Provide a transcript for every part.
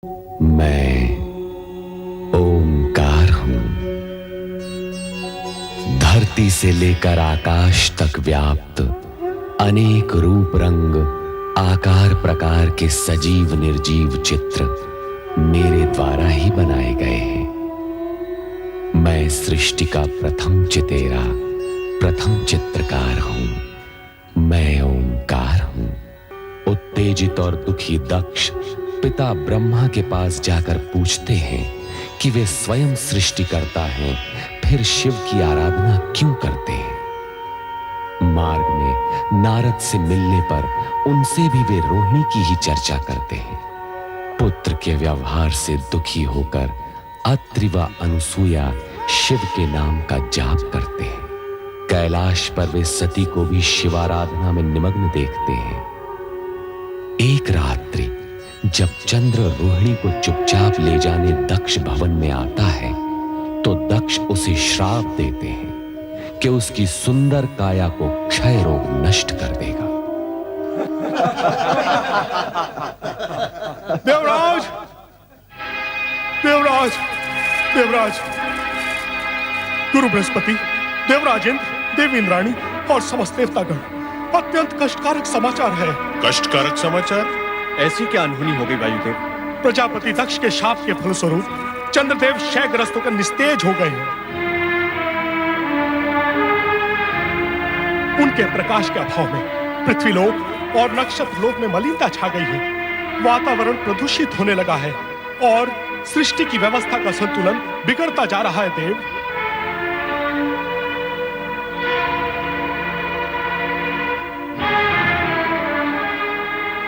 मैं ओंकार हूं। धरती से लेकर आकाश तक व्याप्त अनेक रूप रंग आकार प्रकार के सजीव निर्जीव चित्र मेरे द्वारा ही बनाए गए हैं। मैं सृष्टि का प्रथम चितेरा प्रथम चित्रकार हूं। मैं ओंकार हूं। उत्तेजित और दुखी दक्ष पिता ब्रह्मा के पास जाकर पूछते हैं कि वे स्वयं सृष्टि करता हैं, फिर शिव की आराधना क्यों करते हैं। मार्ग में नारद से मिलने पर उनसे भी वे रोहिणी की ही चर्चा करते हैं। पुत्र के व्यवहार से दुखी होकर अत्रि व अनुसूया शिव के नाम का जाप करते हैं। कैलाश पर वे सती को भी शिवाराधना में निमग्न देखते हैं। एक रात्रि जब चंद्र रोहिणी को चुपचाप ले जाने दक्ष भवन में आता है तो दक्ष उसे श्राप देते हैं कि उसकी सुंदर काया को क्षय रोग नष्ट कर देगा। देवराज, देवराज, देवराज, गुरु बृहस्पति, देवराज इंद्र, देवी इंद्राणी और समस्त देवतागण, अत्यंत कष्टकारक समाचार है। कष्टकारक समाचार? ऐसी क्या अनहोनी हो गई वायुदेव? प्रजापति दक्ष के शाप के फलस्वरूप चंद्रदेव क्षयग्रस्त होकर निस्तेज हो गए हैं। उनके प्रकाश के अभाव में पृथ्वीलोक और नक्षत्र लोक में मलिनता छा गई है। वातावरण प्रदूषित होने लगा है और सृष्टि की व्यवस्था का संतुलन बिगड़ता जा रहा है। देव,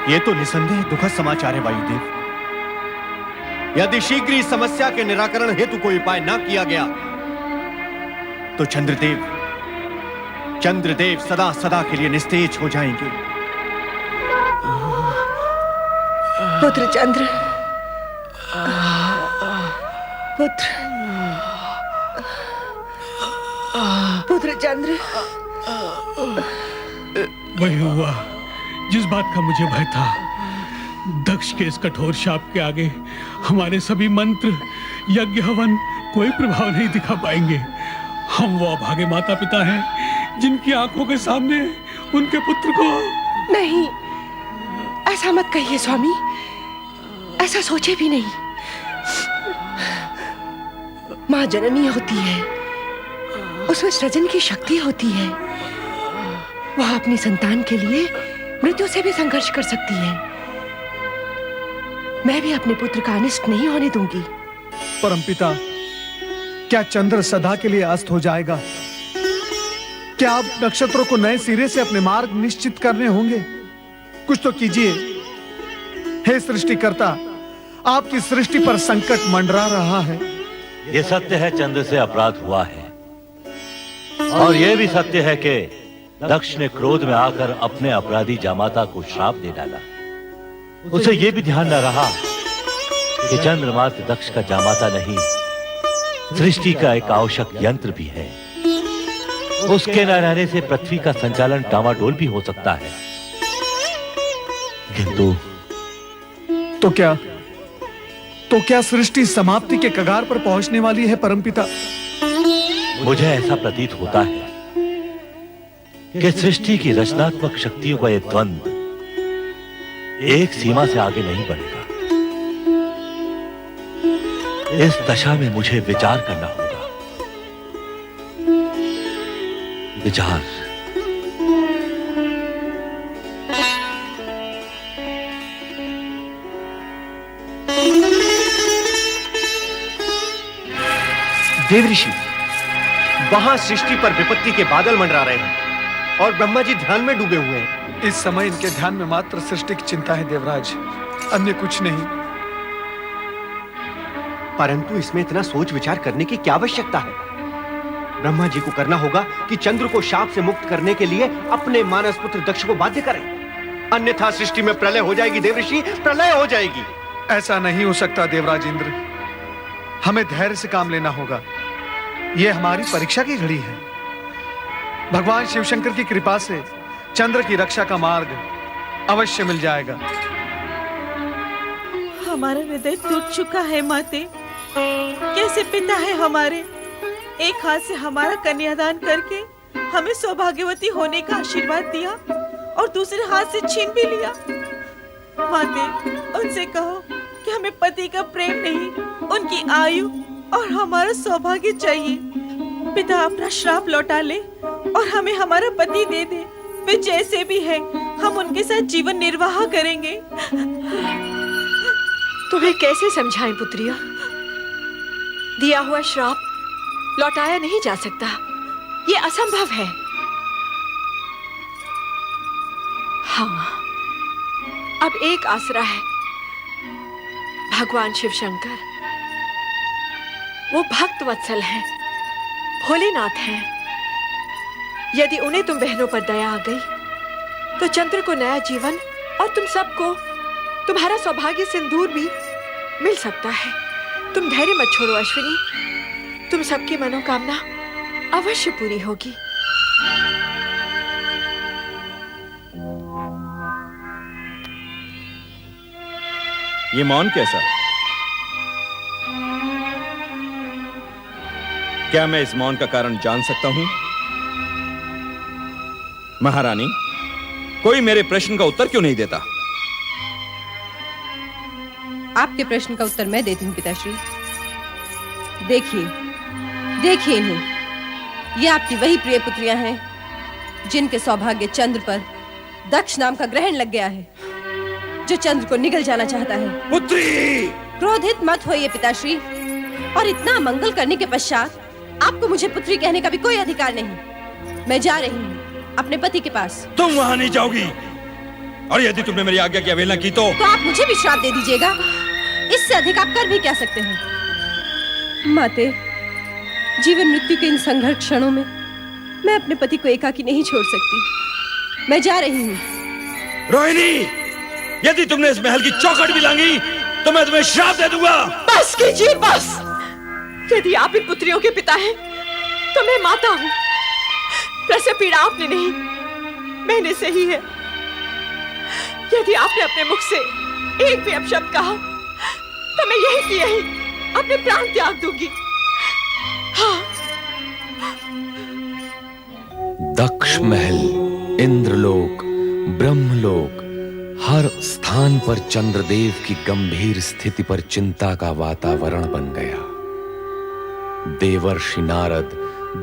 ये तो निसंदेह दुखद समाचार है वायुदेव। यदि शीघ्र इस समस्या के निराकरण हेतु कोई उपाय न किया गया तो चंद्रदेव सदा सदा के लिए निस्तेज हो जाएंगे। पुत्र चंद्र, पुत्र चंद्र। वही हुआ जिस बात का मुझे भय था। दक्ष के इस कठोर शाप के आगे हमारे सभी मंत्र, यज्ञ, हवन कोई प्रभाव नहीं दिखा पाएंगे। हम वो अभागे माता पिता हैं जिनकी आंखों के सामने उनके पुत्र को। नहीं, ऐसा मत कहिए स्वामी, ऐसा सोचे भी नहीं। माँ जननी होती है, उसमें सृजन की शक्ति होती है। वह अपनी संतान के लिए मृत्यु से भी संघर्ष कर सकती है। मैं भी अपने पुत्र का अनिष्ट नहीं होने दूंगी। परमपिता, क्या चंद्र सदा के लिए अस्त हो जाएगा? क्या आप नक्षत्रों को नए सिरे से अपने मार्ग निश्चित करने होंगे? कुछ तो कीजिए। हे सृष्टिकर्ता, आपकी सृष्टि पर संकट मंडरा रहा है। यह सत्य है, चंद्र से अपराध हुआ है। और यह भी सत्य है कि दक्ष ने क्रोध में आकर अपने अपराधी जामाता को श्राप दे डाला। उसे यह भी ध्यान न रहा कि चंद्रमात्र दक्ष का जामाता नहीं, सृष्टि का एक आवश्यक यंत्र भी है। उसके न रहने से पृथ्वी का संचालन डामाडोल भी हो सकता है। किंतु तो क्या सृष्टि समाप्ति के कगार पर पहुंचने वाली है परमपिता? मुझे ऐसा प्रतीत होता है कि सृष्टि की रचनात्मक शक्तियों का यह द्वंद्व एक सीमा से आगे नहीं बढ़ेगा। इस दशा में मुझे विचार करना होगा। विचार। देवऋषि, वहां सृष्टि पर विपत्ति के बादल मंडरा रहे हैं और ब्रह्मा जी ध्यान में डूबे हुए हैं। इस समय इनके ध्यान में मात्र सृष्टि की चिंता है देवराज, अन्य कुछ नहीं। परंतु इसमें इतना सोच विचार करने की क्या आवश्यकता है? ब्रह्मा जी को करना होगा कि चंद्र को शाप से मुक्त करने के लिए अपने मानस पुत्र दक्ष को बाध्य करें, अन्यथा सृष्टि में प्रलय हो जाएगी। देवऋषि, प्रलय हो जाएगी। ऐसा नहीं हो सकता देवराज इंद्र, हमें धैर्य से काम लेना होगा। यह हमारी परीक्षा की घड़ी है। भगवान शिवशंकर की कृपा से चंद्र की रक्षा का मार्ग अवश्य मिल जाएगा। हमारा हृदय टूट चुका है माते। कैसे पिता है हमारे, एक हाथ से हमारा कन्यादान करके हमें सौभाग्यवती होने का आशीर्वाद दिया और दूसरे हाथ से छीन भी लिया। माते, उनसे कहो कि हमें पति का प्रेम नहीं, उनकी आयु और हमारा सौभाग्य चाहिए। पिता अपना श्राप लौटा ले और हमें हमारा पति दे दे। वे जैसे भी है, हम उनके साथ जीवन निर्वाह करेंगे। तुम्हें कैसे समझाएं पुत्रियों? दिया हुआ श्राप लौटाया नहीं जा सकता, ये असंभव है। हाँ, अब एक आसरा है, भगवान शिव शंकर। वो भक्त वत्सल हैं, भोलेनाथ हैं। यदि उन्हें तुम बहनों पर दया आ गई तो चंद्र को नया जीवन और तुम सबको तुम्हारा सौभाग्य सिंदूर भी मिल सकता है। तुम धैर्य मत छोड़ो अश्विनी, तुम सबकी मनोकामना अवश्य पूरी होगी। ये मौन कैसा? क्या मैं इस मौन का कारण जान सकता हूं? महारानी, कोई मेरे प्रश्न का उत्तर क्यों नहीं देता? आपके प्रश्न का उत्तर मैं देती हूँ पिताश्री। देखिए, देखिए इन्हें। ये आपकी वही प्रिय पुत्रियां हैं जिनके सौभाग्य चंद्र पर दक्ष नाम का ग्रहण लग गया है, जो चंद्र को निगल जाना चाहता है। पुत्री! क्रोधित मत होइए पिताश्री, और इतना मंगल करने के पश्चात आपको मुझे पुत्री कहने का भी कोई अधिकार नहीं। मैं जा रही हूँ अपने पति के पास। तुम वहां नहीं जाओगी, और यदि तुमने मेरी आज्ञा की अवहेलना की तो आप मुझे भी श्राप दे दीजिएगा। इससे अधिक आप कर भी क्या सकते हैं? माते, जीवन मृत्यु के इन संघर्ष क्षणों में मैं अपने पति को एकाकी नहीं छोड़ सकती। मैं जा रही हूँ। रोहिणी, यदि तुमने इस महल की चौखट भी लांगी तो मैं तुम्हें श्राप दे दूंगा। बस कीजिए, बस। यदि आप इन पुत्रियों के पिता हैं तो मैं माता हूँ। प्रसव पीड़ा आपने नहीं, मैंने सही है। यदि आपने अपने मुख से एक भी अपशब्द कहा तो मैं यही की यही अपने प्राण त्याग दूंगी। हाँ। दक्ष महल, इंद्रलोक, ब्रह्मलोक, हर स्थान पर चंद्रदेव की गंभीर स्थिति पर चिंता का वातावरण बन गया। देवर्षि नारद,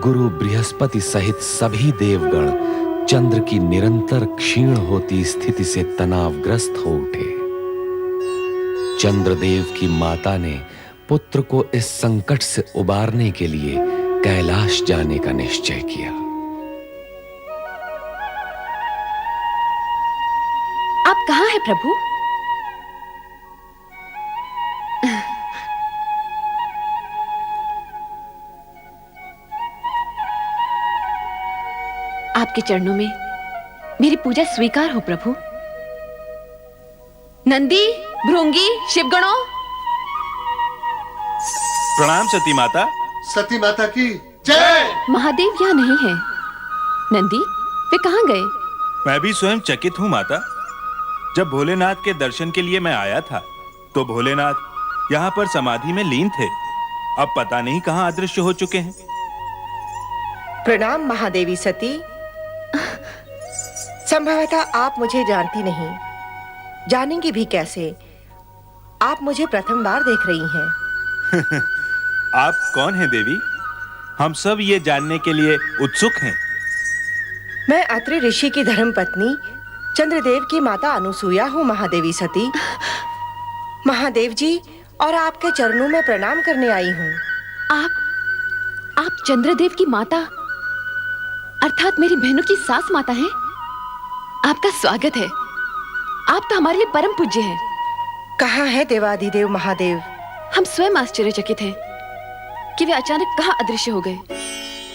गुरु बृहस्पति सहित सभी देवगण चंद्र की निरंतर क्षीण होती स्थिति से तनावग्रस्त हो उठे। चंद्रदेव की माता ने पुत्र को इस संकट से उबारने के लिए कैलाश जाने का निश्चय किया। आप कहाँ हैं प्रभु? आपके चरणों में मेरी पूजा स्वीकार हो प्रभु। नंदी, भृंगी, शिवगणों, प्रणाम सती माता। सती माता की जय। महादेव यहाँ नहीं है। नंदी, वे कहाँ गए? मैं भी स्वयं चकित हूँ माता। जब भोलेनाथ के दर्शन के लिए मैं आया था तो भोलेनाथ यहाँ पर समाधि में लीन थे। अब पता नहीं कहाँ अदृश्य हो चुके हैं। प्रणाम महादेवी सती। संभवतः आप मुझे जानती नहीं, जानेंगी भी कैसे? आप मुझे प्रथम बार देख रही हैं। आप कौन हैं देवी? हम सब ये जानने के लिए उत्सुक हैं। मैं अत्रि ऋषि की धर्मपत्नी चंद्रदेव की माता अनुसूया हूँ महादेवी सती। महादेव जी और आपके चरणों में प्रणाम करने आई हूँ। आप चंद्रदेव की माता अर्थात मेरी बहनों की सास माता हैं? आपका स्वागत है। आप तो हमारे लिए परम पूज्य हैं। कहाँ है देवाधिदेव महादेव? हम स्वयं आश्चर्यचकित हैं कि वे अचानक कहाँ अदृश्य हो गए।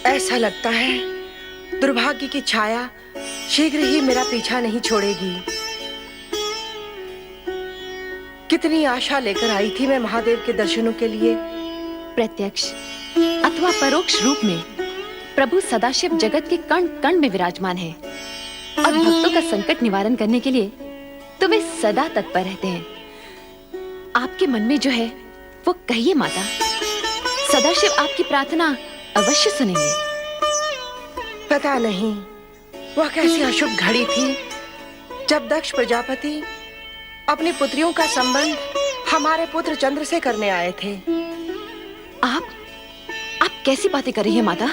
ऐसा लगता है दुर्भाग्य की छाया शीघ्र ही मेरा पीछा नहीं छोड़ेगी। कितनी आशा लेकर आई थी मैं महादेव के दर्शनों के लिए। प्रत्यक्ष अथवा परोक्ष रूप में प्रभु सदाशिव जगत के कण कण में विराजमान है और भक्तों का संकट निवारण करने के लिए तो वे सदा तत्पर रहते हैं। आपके मन में जो है वो कहिए माता। सदाशिव आपकी प्रार्थना अवश्य सुनेंगे। पता नहीं वह कैसी अशुभ घड़ी थी जब दक्ष प्रजापति अपनी पुत्रियों का संबंध हमारे पुत्र चंद्र से करने आए थे। आप कैसी बातें कर रही हैं माता?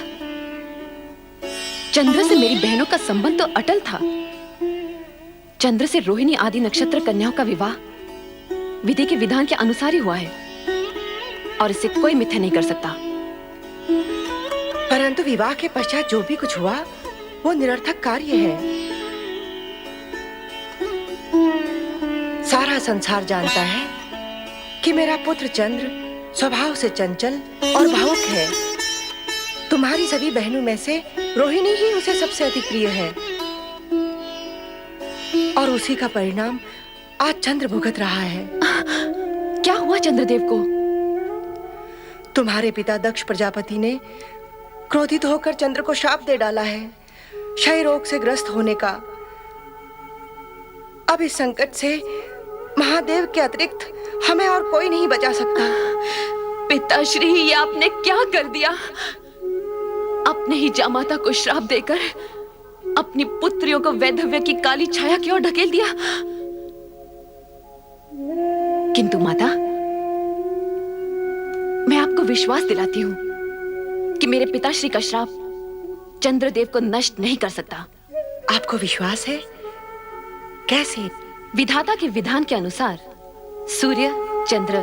चंद्र से मेरी बहनों का संबंध तो अटल था। चंद्र से रोहिणी आदि नक्षत्र कन्याओं का विवाह विधि के विधान के अनुसार ही हुआ है और इसे कोई मिथ्या नहीं कर सकता। परंतु विवाह के पश्चात जो भी कुछ हुआ वो निरर्थक कार्य है। सारा संसार जानता है कि मेरा पुत्र चंद्र स्वभाव से चंचल और भावुक है। तुम्हारी सभी बहनों में से रोहिणी ही उसे सबसे अधिक प्रिय है और उसी का परिणाम आज चंद्र भुगत रहा है। क्या हुआ चंद्रदेव को? तुम्हारे पिता दक्ष प्रजापति ने क्रोधित होकर चंद्र को शाप दे डाला है क्षय रोग से ग्रस्त होने का। अब इस संकट से महादेव के अतिरिक्त हमें और कोई नहीं बचा सकता। पिताश्री, ये आपने क्या कर दिया? अपने ही जामाता को श्राप देकर अपनी पुत्रियों को वैधव्य की काली छाया की ओर ढकेल दिया। किंतु माता, मैं आपको विश्वास दिलाती हूं कि मेरे पिताश्री का श्राप चंद्रदेव को नष्ट नहीं कर सकता। आपको विश्वास है? कैसे? विधाता के विधान के अनुसार सूर्य, चंद्र,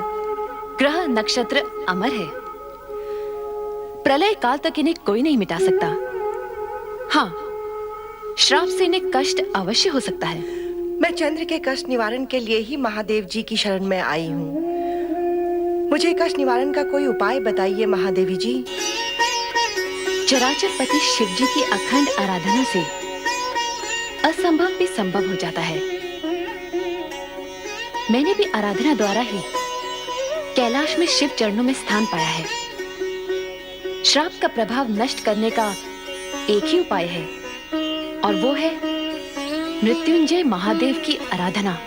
ग्रह, नक्षत्र अमर है। प्रलय काल तक इन्हें कोई नहीं मिटा सकता। हाँ, श्राप से इन्हें कष्ट अवश्य हो सकता है। मैं चंद्र के कष्ट निवारण के लिए ही महादेव जी की शरण में आई हूँ। मुझे कष्ट निवारण का कोई उपाय बताइए महादेवी जी। चराचर पति शिव जी की अखंड आराधना से असंभव भी संभव हो जाता है। मैंने भी आराधना द्वारा ही कैलाश में शिव चरणों में स्थान पाया है। श्राप का प्रभाव नष्ट करने का एक ही उपाय है और वो है मृत्युंजय महादेव की आराधना।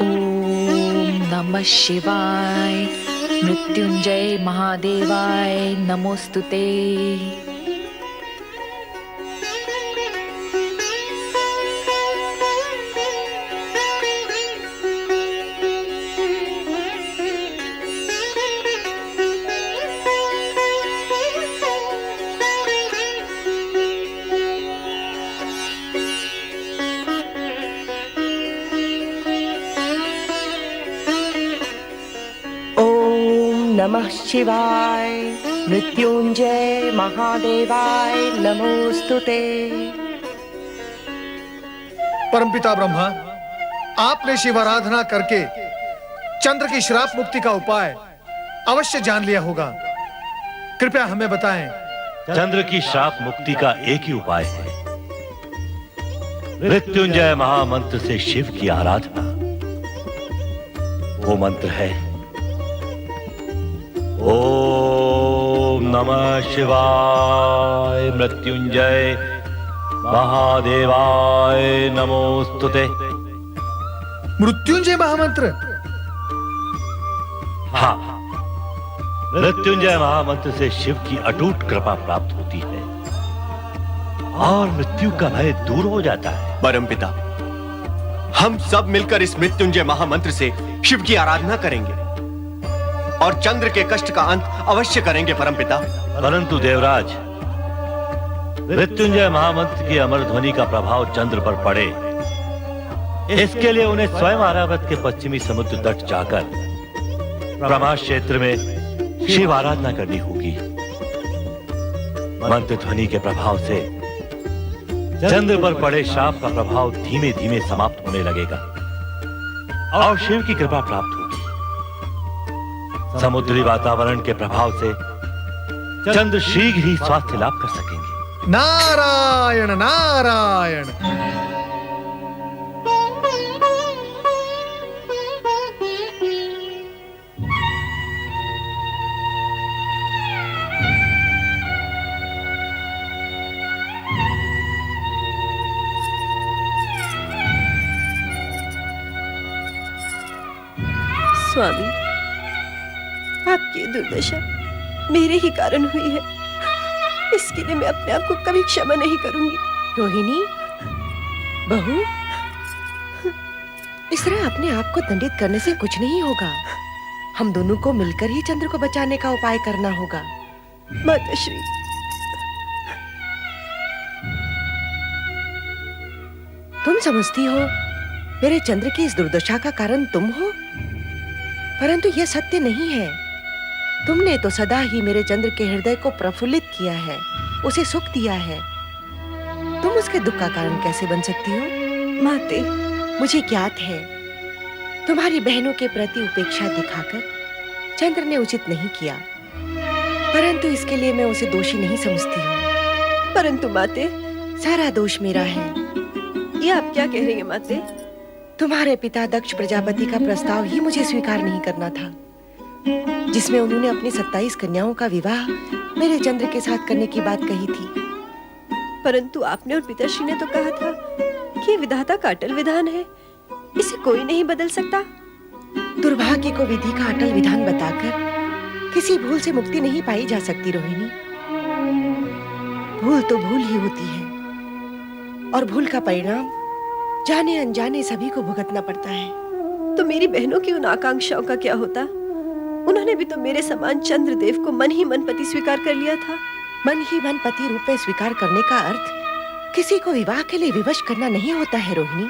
ओम नमः शिवाय, मृत्युंजय महादेवाय नमोस्तुते। नमः शिवाय, मृत्युंजय महादेवाय नमोस्तुते। परमपिता ब्रह्मा, आपने शिवाराधना करके चंद्र की श्राप मुक्ति का उपाय अवश्य जान लिया होगा। कृपया हमें बताएं। चंद्र की श्राप मुक्ति का एक ही उपाय है, मृत्युंजय महामंत्र से शिव की आराधना। वो मंत्र है ओम नमः शिवाय, मृत्युंजय महादेवाय नमोस्तुते। मृत्युंजय महामंत्र? हाँ, मृत्युंजय महामंत्र से शिव की अटूट कृपा प्राप्त होती है और मृत्यु का भय दूर हो जाता है। परमपिता, हम सब मिलकर इस मृत्युंजय महामंत्र से शिव की आराधना करेंगे और चंद्र के कष्ट का अंत अवश्य करेंगे परमपिता। परंतु देवराज, मृत्युंजय महामंत्र की अमर ध्वनि का प्रभाव चंद्र पर पड़े, इसके लिए उन्हें स्वयं आरावत के पश्चिमी समुद्र तट जाकर प्रमाश क्षेत्र में शिव आराधना करनी होगी। मंत्र ध्वनि के प्रभाव से चंद्र पर पड़े श्राप का प्रभाव धीमे धीमे समाप्त होने लगेगा और शिव की कृपा प्राप्त होगी। समुद्री वातावरण के प्रभाव से चंद्र शीघ्र ही स्वास्थ्य लाभ कर सकेंगे। नारायण नारायण। स्वामी, आपकी दुर्दशा मेरे ही कारण हुई है। इसके लिए मैं अपने आप को कभी क्षमा नहीं करूंगी। रोहिणी, बहू, इस तरह अपने आप को दंडित करने से कुछ नहीं होगा। हम दोनों को मिलकर ही चंद्र को बचाने का उपाय करना होगा। माताश्री, तुम समझती हो मेरे चंद्र की इस दुर्दशा का कारण तुम हो, परंतु यह सत्य नहीं है। तुमने तो सदा ही मेरे चंद्र के हृदय को प्रफुल्लित किया है, उसे सुख दिया है। तुम उसके दुख का कारण कैसे बन सकती हो? माते, मुझे ज्ञात है तुम्हारी बहनों के प्रति उपेक्षा दिखाकर चंद्र ने उचित नहीं किया, परंतु इसके लिए मैं उसे दोषी नहीं समझती हूँ। परंतु माते, सारा दोष मेरा है। ये आप क्या कह रही हैं माते? तुम्हारे पिता दक्ष प्रजापति का प्रस्ताव ही मुझे स्वीकार नहीं करना था, जिसमें उन्होंने अपनी 27 कन्याओं का विवाह मेरे चंद्र के साथ करने की बात कही थी। परंतु आपने और पिताश्री ने तो कहा था कि विधाता का अटल विधान है, इसे कोई नहीं बदल सकता। दुर्भाग्य को विधि का अटल विधान बताकर किसी भूल से मुक्ति नहीं पाई जा सकती रोहिणी। भूल तो भूल ही होती है, और भूल का परिणाम जाने अनजाने सभी को भुगतना पड़ता है। तो मेरी बहनों की उन आकांक्षाओं का क्या होता? उन्होंने भी तो मेरे समान चंद्रदेव को मन ही मन पति स्वीकार कर लिया था। मन ही मन पति रूप में स्वीकार करने का अर्थ किसी को विवाह के लिए विवश करना नहीं होता है रोहिणी।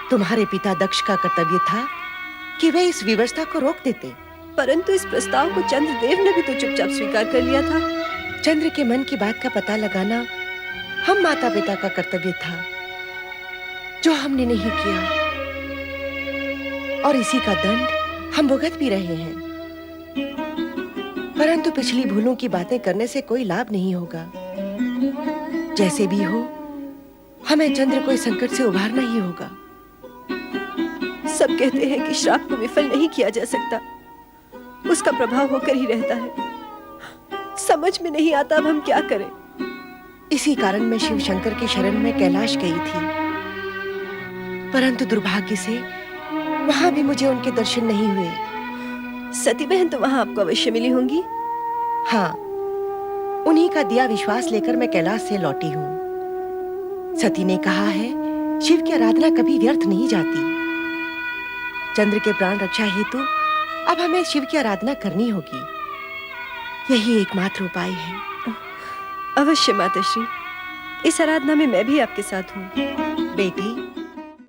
तुम्हारे पिता दक्ष का कर्तव्य था कि वे इस विवशता को रोक देते, परंतु इस प्रस्ताव को चंद्रदेव ने भी तो चुपचाप स्वीकार कर लिया था। चंद्र के मन की बात का पता लगाना हम माता पिता का कर्तव्य था, जो हमने नहीं किया, और इसी का दंड हम भुगत भी रहे हैं। परंतु पिछली भूलों की बातें करने से कोई लाभ नहीं होगा। जैसे भी हो, हमें चंद्र को इस संकट से उभारना ही होगा। सब कहते हैं कि श्राप को विफल नहीं किया जा सकता, उसका प्रभाव होकर ही रहता है। समझ में नहीं आता अब हम क्या करें। इसी कारण मैं शिव शंकर की शरण में कैलाश गई थी, परंतु दुर्भाग्य से वहां भी मुझे उनके दर्शन नहीं हुए। सती बहन तो वहां आपको अवश्य मिली होंगी। हाँ, उन्हीं का दिया विश्वास लेकर मैं कैलाश से लौटी हूँ। सती ने कहा है, शिव की आराधना कभी व्यर्थ नहीं जाती। चंद्र के प्राण रक्षा हेतु अब हमें शिव की आराधना करनी होगी। यही एकमात्र उपाय है। अवश्य माताश्री, इस आराधना में मैं भी आपके साथ हूँ। बेटी,